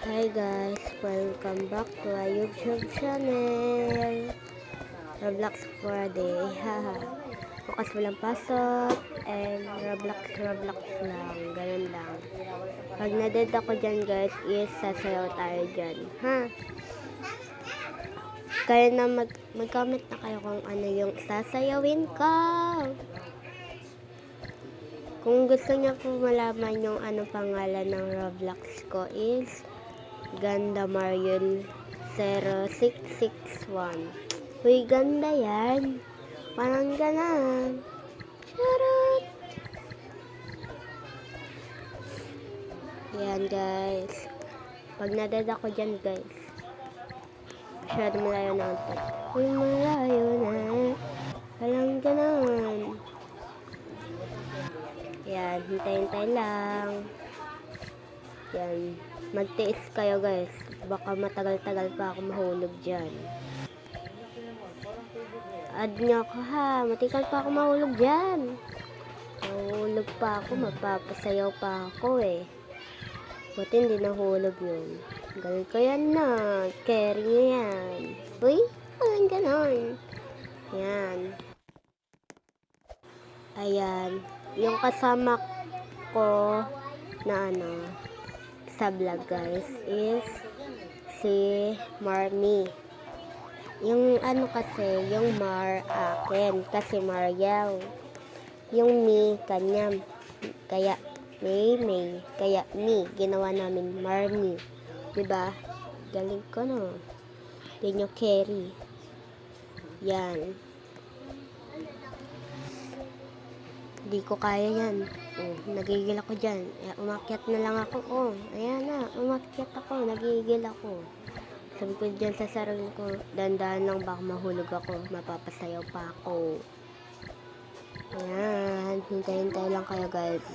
Hi guys, welcome back to our YouTube channel. Roblox for day, haha. Bukas walang pasok, and Roblox lang, ganun lang. Pag na-dead ako dyan guys, is sasayaw tayo dyan, ha? Kaya na mag-comment na kayo kung ano yung sasayawin ko. Kung gusto niyo po malaman yung ano pangalan ng Roblox ko is Ganda Marion 0661. Uy, ganda yan. Parang ganan. Charot! Yan guys. Pag nadad ako dyan guys. Masyado malayo na ang pag. Uy, malayo na. Parang ganan. Yan, hintay-hintay lang. Yan. Magtiis kayo guys. Baka matagal-tagal pa ako mahulog dyan. Add nyo ako ha. Matagal pa ako mahulog dyan. Mahulog pa ako. Mapapasayaw pa ako eh. Buti hindi nahulog yun. Galing ko yan na. Carry nyo yan. Uy, walang ganon. Yan. Ayan. Yung kasama ko na ano sa vlog guys is si Marmy. Yung ano kasi, yung Mar akin kasi Mariel. Yung Me kanya. Kaya May. Kaya Me ginawa namin Marmy. Diba? Galing ko no. Hindi nyo carry. Yan. Hindi ko kaya yan. Nagigil ako dyan. Umakyat na lang ako. Ayan na. Umakyat ako. Nagigil ako. Sabi ko dyan sa sarili ko, dandahan lang baka mahulog ako. Mapapasayaw pa ako. Ayan. Hintay-hintay lang kayo guys.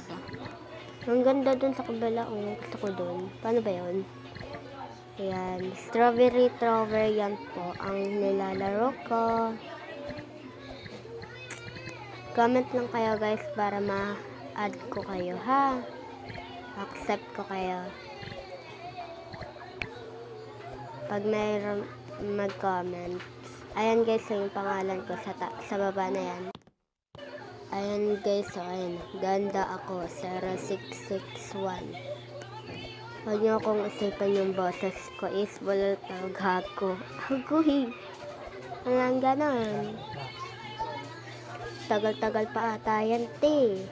Ang ganda dun sa kabala. Gusto ko dun. Paano ba yun? Ayan. Strawberry Trover yan po ang nilalaro ko. Comment lang kayo guys para ma-add ko kayo ha. Accept ko kayo. Pag mayroon mag-comment. Ayan guys yung pangalan ko sa baba na yan. Ayan guys, so ayan. Ganda ako, 0661. Huwag nyo akong isipan yung boses ko is bulol tawag hako. Haguhi. Walang ganon. Tagal-tagal pa ata yan, te.